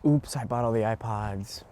Oops, I bought all the iPods.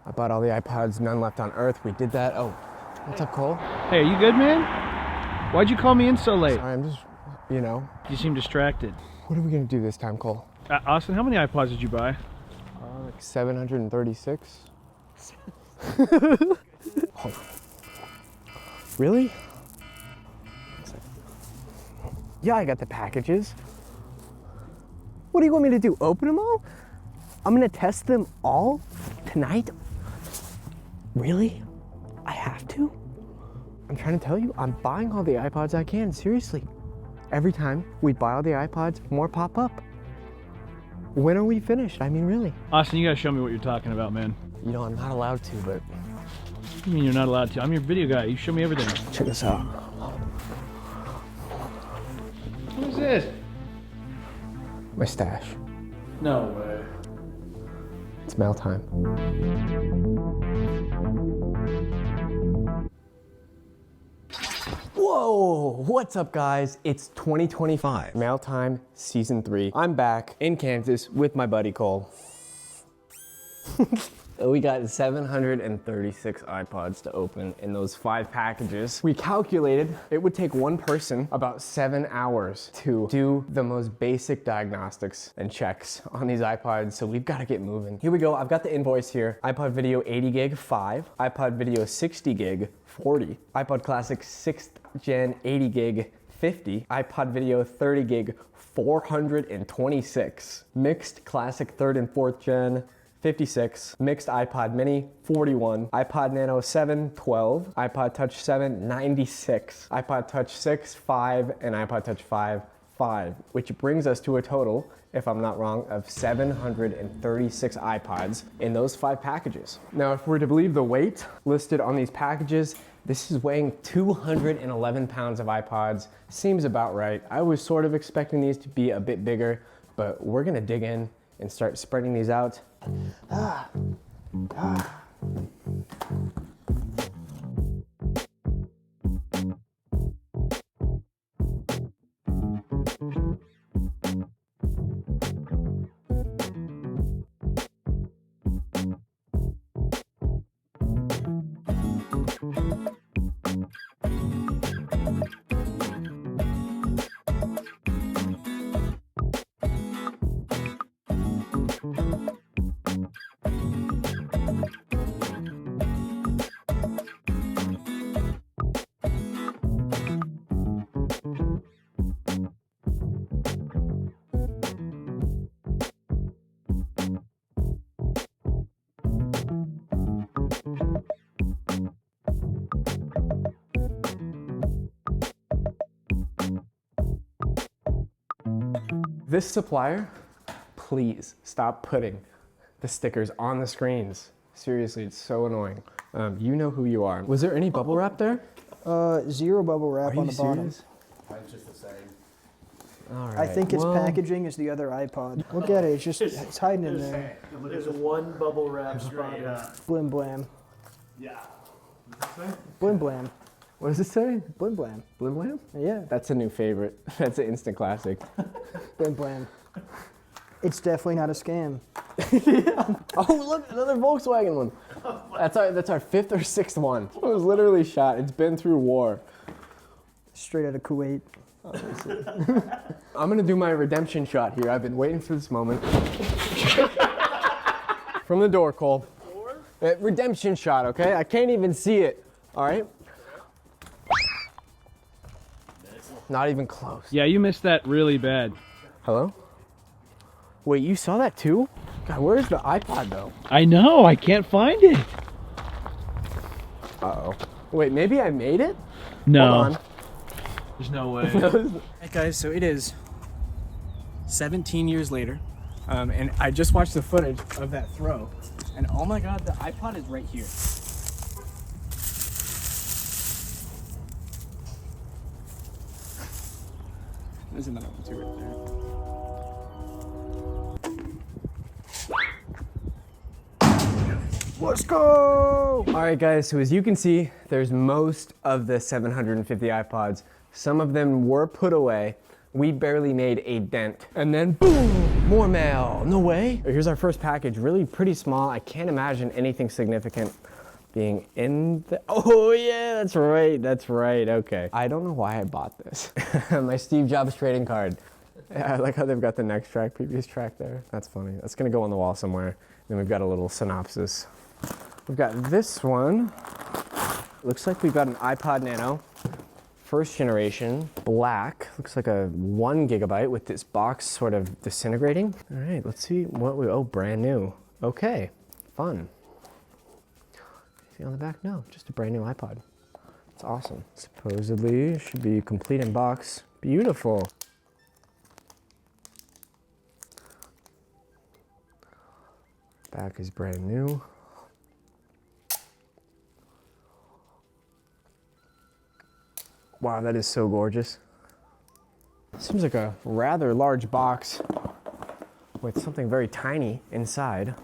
I bought all the iPods, none left on Earth. We did that. Oh, what's up, Cole? Hey, are you good, man? Why'd you call me in so late? Sorry, I'm just, you know. You seem distracted. What are we gonna do this time, Cole? Austin, how many iPods did you buy? Like 736. Oh. Really? Yeah, I got the packages. What do you want me to do? Open them all? I'm gonna test them all tonight? Really? I have to? I'm trying to tell you, I'm buying all the iPods I can, seriously. Every time we buy all the iPods, more pop up. When are we finished? I mean, really. Austin, you gotta show me what you're talking about, man. You know, I'm not allowed to, but What do you mean you're not allowed to? I'm your video guy. You show me everything. check this out. What is this? My stash. No way. It's mail time. Whoa, what's up guys? It's 2025, Mail Time Season 3. I'm back in Kansas with my buddy Cole. We got 736 iPods to open in those 5 packages. We calculated it would take one person about 7 hours to do the most basic diagnostics and checks on these iPods, so we've got to get moving. Here we go, I've got the invoice here. iPod Video 80 gig, 5. iPod Video 60 gig, 40. iPod Classic 6th Gen 80 gig, 50. iPod Video 30 gig, 426. Mixed Classic 3rd and 4th Gen, 56, mixed iPod Mini, 41, iPod Nano 7, 12, iPod Touch 7, 96, iPod Touch 6, 5, and iPod Touch 5, 5, which brings us to a total, if I'm not wrong, of 736 iPods in those 5 packages. Now, if we're to believe the weight listed on these packages, this is weighing 211 pounds of iPods. Seems about right. I was sort of expecting these to be a bit bigger, but we're gonna dig in and start spreading these out. This supplier, please stop putting the stickers on the screens. Seriously, it's so annoying. You know who you are. Was there any bubble wrap there? Zero bubble wrap on the bottom. Mine's just the same. All right. I think its packaging is the other iPod. Look at it, it's hiding in there. There's one bubble wrap spot. Blim blam. Yeah. Blim blam. What does it say? Blim blam. Blim Blam? Yeah, That's a new favorite. That's an instant classic. blim blam. It's definitely not a scam. Oh, look, another Volkswagen one. That's our 5th or 6th one. It was literally shot. It's been through war. Straight out of Kuwait. I'm gonna do my redemption shot here. I've been waiting for this moment. From the door, Cole. Redemption shot, okay? I can't even see it, all right? Not even close. Yeah, you missed that really bad. Hello? Wait, you saw that too? God, where's the iPod though? I know, I can't find it. Uh-oh. Wait, maybe I made it? No. Hold on. There's no way. Hey guys, so it is 17 years later, and I just watched the footage of that throw, and oh my god, the iPod is right here. There's another one too right there. Let's go! All right guys, so as you can see, there's most of the 750 iPods. Some of them were put away We barely made a dent. And then boom, more mail, no way. Here's our first package, really pretty small. I can't imagine anything significant being in the, oh yeah, that's right, okay. I don't know why I bought this. My Steve Jobs trading card. Yeah, I like how they've got the next track, previous track there. That's funny. That's gonna go on the wall somewhere. Then we've got a little synopsis. We've got this one. Looks like we've got an iPod Nano, first generation, black. Looks like a 1 gigabyte with this box sort of disintegrating. All right, let's see what we, oh, brand new. Okay, fun. See on the back? No, just a brand new iPod. It's awesome. Supposedly should be complete in box. Beautiful. Back is brand new. Wow, that is so gorgeous. Seems like a rather large box with something very tiny inside.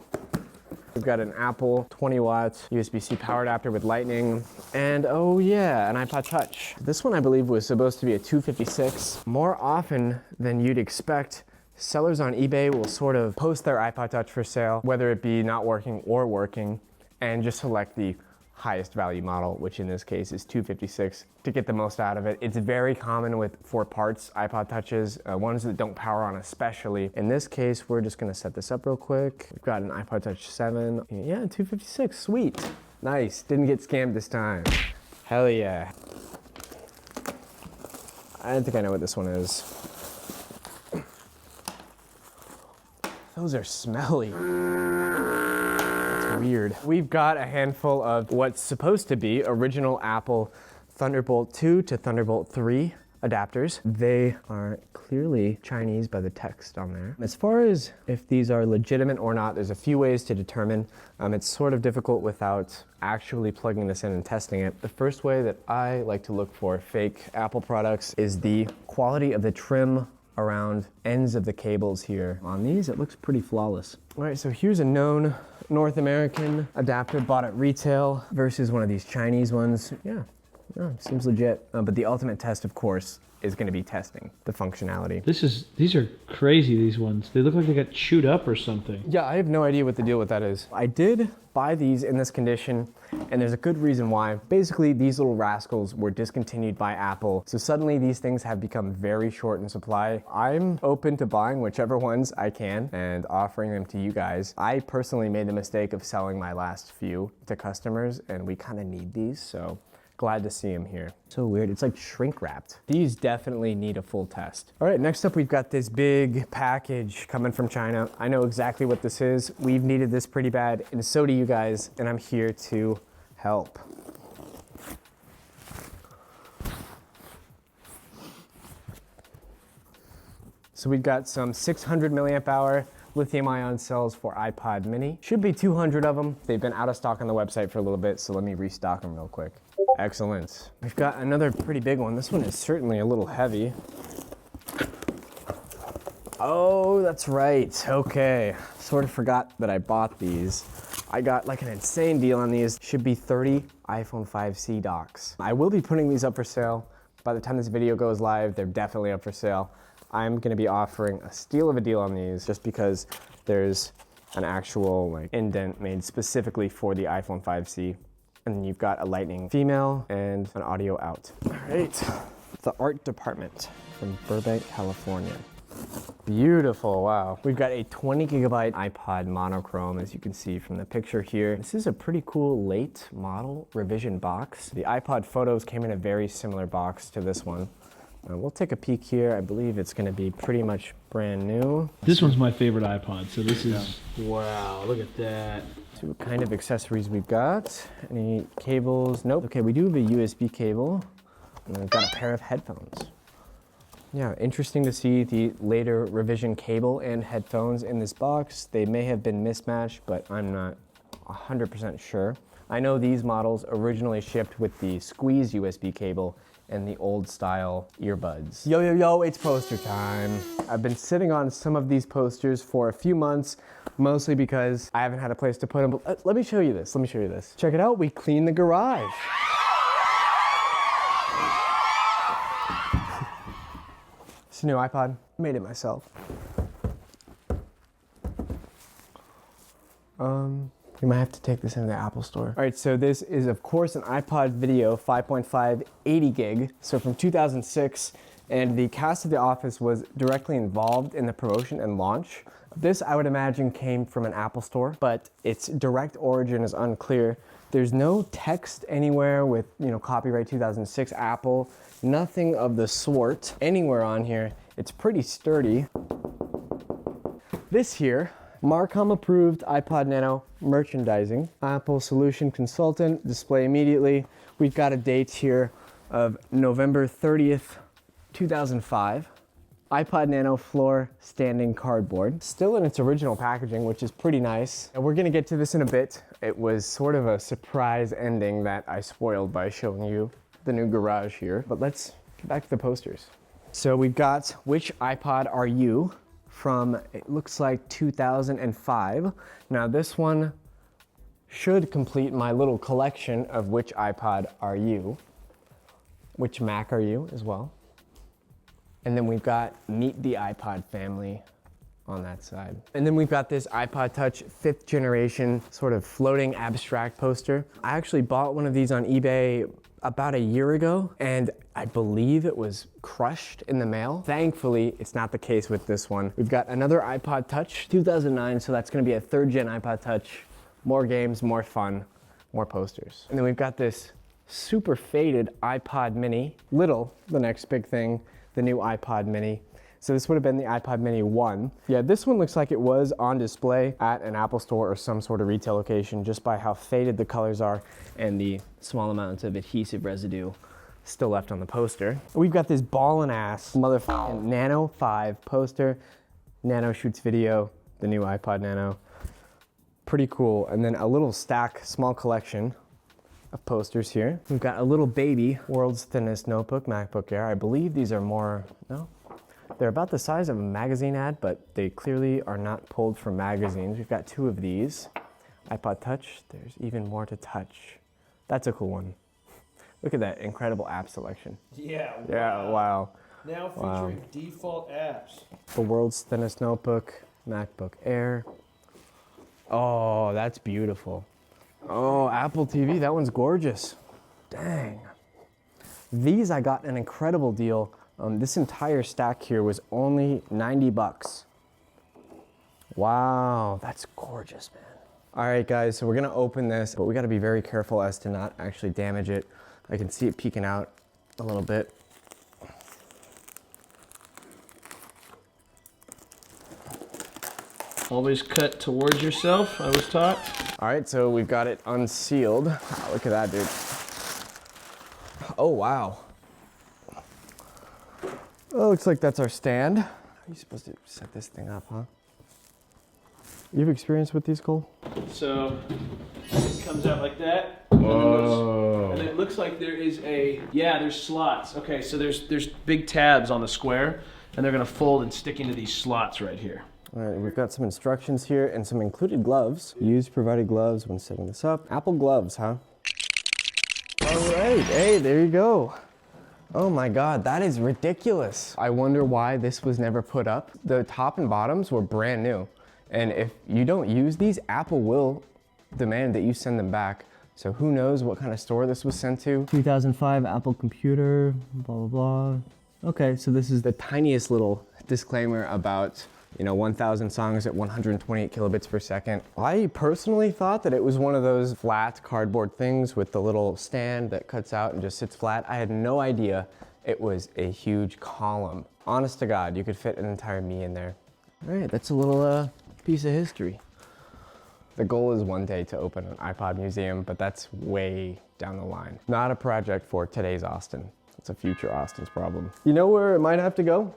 We've got an Apple 20 watts USB-C power adapter with lightning, and oh yeah, an iPod Touch. This one I believe was supposed to be a 256. More often than you'd expect, sellers on eBay will sort of post their iPod Touch for sale, whether it be not working or working, and just select the highest value model, which in this case is 256, to get the most out of it. It's very common with 4 parts iPod Touches, ones that don't power on especially. In this case, we're just gonna set this up real quick. We've got an iPod Touch 7. Yeah, 256, sweet. Nice, didn't get scammed this time. Hell yeah. I don't think I know what this one is. Those are smelly. That's weird. We've got a handful of what's supposed to be original Apple Thunderbolt 2 to Thunderbolt 3 adapters. They are clearly Chinese by the text on there. As far as if these are legitimate or not, there's a few ways to determine. It's sort of difficult without actually plugging this in and testing it. The first way that I like to look for fake Apple products is the quality of the trim around ends of the cables here. On these, it looks pretty flawless. All right, so here's a known North American adapter bought at retail versus one of these Chinese ones. Yeah, seems legit. But the ultimate test, of course, is gonna be testing the functionality. These are crazy, these ones. They look like they got chewed up or something. Yeah, I have no idea what the deal with that is. I did buy these in this condition, and there's a good reason why. Basically, these little rascals were discontinued by Apple, so suddenly these things have become very short in supply. I'm open to buying whichever ones I can and offering them to you guys. I personally made the mistake of selling my last few to customers, and we kind of need these, so glad to see them here. So weird, it's like shrink wrapped. These definitely need a full test. All right, next up we've got this big package coming from China. I know exactly what this is. We've needed this pretty bad, and so do you guys, and I'm here to help. So we've got some 600 milliamp hour lithium-ion cells for iPod mini. Should be 200 of them. They've been out of stock on the website for a little bit, so let me restock them real quick. Excellent. We've got another pretty big one. This one is certainly a little heavy. Oh, that's right. Okay. Sort of forgot that I bought these. I got like an insane deal on these. Should be 30 iPhone 5C docks. I will be putting these up for sale. By the time this video goes live, they're definitely up for sale. I'm gonna be offering a steal of a deal on these just because there's an actual like indent made specifically for the iPhone 5C. And then you've got a lightning female and an audio out. All right, the art department from Burbank, California. Beautiful, wow. We've got a 20 gigabyte iPod monochrome, as you can see from the picture here. This is a pretty cool late model revision box. The iPod photos came in a very similar box to this one. We'll take a peek here. I believe it's gonna be pretty much brand new. This one's my favorite iPod, so this is, wow, look at that. See what kind of accessories we've got. Any cables? Nope. Okay, we do have a USB cable. And we've got a pair of headphones. Yeah, interesting to see the later revision cable and headphones in this box. They may have been mismatched, but I'm not 100% sure. I know these models originally shipped with the squeeze USB cable and the old style earbuds. Yo, yo, yo, it's poster time. I've been sitting on some of these posters for a few months, mostly because I haven't had a place to put them. But let me show you this, Check it out, we cleaned the garage. It's a new iPod. Made it myself. You might have to take this into the Apple store. All right, so this is of course an iPod video 5.5 80 gig. So from 2006, and the cast of The Office was directly involved in the promotion and launch. This, I would imagine, came from an Apple store, but its direct origin is unclear. There's no text anywhere with, copyright 2006 Apple, nothing of the sort anywhere on here. It's pretty sturdy. This here, Marcom approved iPod Nano merchandising. Apple solution consultant, display immediately. We've got a date here of November 30th, 2005. iPod Nano floor standing cardboard. Still in its original packaging, which is pretty nice. And we're gonna get to this in a bit. It was sort of a surprise ending that I spoiled by showing you the new garage here. But let's get back to the posters. So we've got Which iPod Are You? From, it looks like 2005. Now this one should complete my little collection of Which iPod Are You? Which Mac are you as well? And then we've got Meet the iPod Family on that side. And then we've got this iPod Touch 5th generation sort of floating abstract poster. I actually bought one of these on eBay about a year ago, and I believe it was crushed in the mail. Thankfully, it's not the case with this one. We've got another iPod Touch, 2009, so that's gonna be a 3rd gen iPod Touch. More games, more fun, more posters. And then we've got this super faded iPod Mini. Little, the next big thing, the new iPod Mini. So this would have been the iPod Mini 1. Yeah, this one looks like it was on display at an Apple store or some sort of retail location just by how faded the colors are and the small amounts of adhesive residue still left on the poster. We've got this ballin' ass motherfucking Nano 5 poster. Nano shoots video, the new iPod Nano. Pretty cool. And then a little stack, small collection of posters here. We've got a little baby, world's thinnest notebook, MacBook Air. I believe these are more, no? They're about the size of a magazine ad, but they clearly are not pulled from magazines. We've got 2 of these. iPod Touch, there's even more to touch. That's a cool one. Look at that incredible app selection. Yeah. Yeah, wow. Now featuring default apps. The world's thinnest notebook, MacBook Air. Oh, that's beautiful. Oh, Apple TV, that one's gorgeous. Dang. These I got an incredible deal. This entire stack here was only 90 bucks. Wow, that's gorgeous, man. All right, guys, so we're gonna open this, but we gotta be very careful as to not actually damage it. I can see it peeking out a little bit. Always cut towards yourself, I was taught. All right, so we've got it unsealed. Wow, look at that, dude. Oh, wow. Oh, looks like that's our stand. How are you supposed to set this thing up, huh? You have experience with these, Cole? So it comes out like that. Whoa. And it looks like there is there's slots. Okay, so there's big tabs on the square, and they're gonna fold and stick into these slots right here. All right, we've got some instructions here and some included gloves. Use provided gloves when setting this up. Apple gloves, huh? All right, hey, there you go. Oh my God, that is ridiculous. I wonder why this was never put up. The top and bottoms were brand new. And if you don't use these, Apple will demand that you send them back. So who knows what kind of store this was sent to. 2005 Apple computer, blah, blah, blah. Okay, so this is the tiniest little disclaimer about 1,000 songs at 128 kilobits per second. I personally thought that it was one of those flat cardboard things with the little stand that cuts out and just sits flat. I had no idea it was a huge column. Honest to God, you could fit an entire me in there. All right, that's a little piece of history. The goal is one day to open an iPod museum, but that's way down the line. Not a project for today's Austin. It's a future Austin's problem. You know where it might have to go?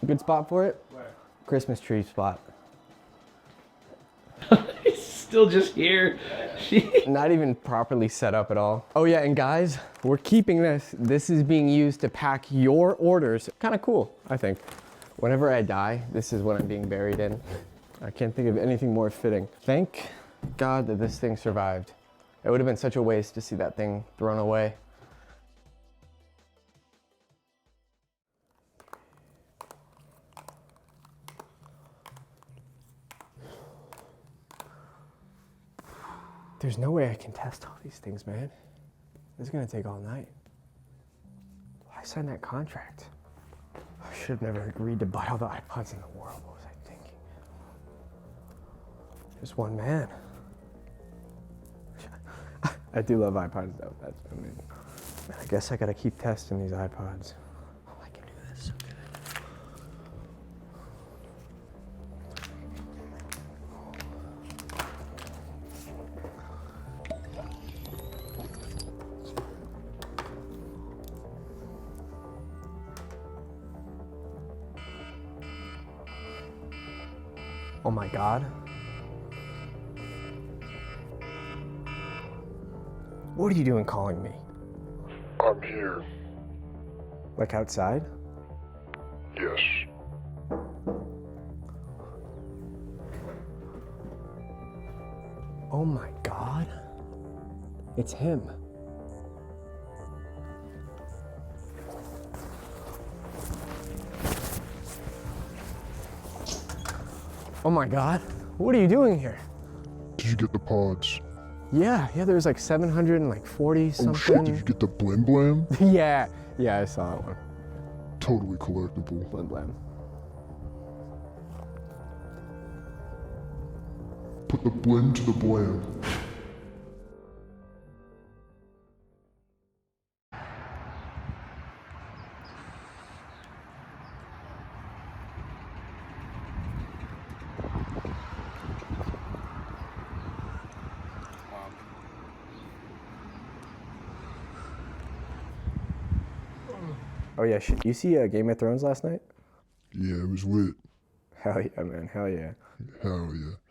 A good spot for it? Where? Christmas tree spot. It's still just here. Not even properly set up at all. Oh yeah, and guys, we're keeping this. This is being used to pack your orders. Kind of cool, I think. Whenever I die, this is what I'm being buried in. I can't think of anything more fitting. Thank God that this thing survived. It would have been such a waste to see that thing thrown away. There's no way I can test all these things, man. This is gonna take all night. Why sign that contract? I should have never agreed to buy all the iPods in the world. What was I thinking? Just one man. I do love iPods though. That's amazing. I guess I gotta keep testing these iPods. Oh, I can do this. Oh my God. What are you doing calling me? I'm here. Like outside? Yes. Oh my God. It's him. Oh my God. What are you doing here? Did you get the pods? Yeah, there's like 740 something. Oh shit, did you get the blim blam? yeah, I saw that one. Totally collectible. Blim blam. Put the blim to the blam. Oh yeah, you see Game of Thrones last night? Yeah, it was lit. Hell yeah, man, hell yeah. Hell yeah.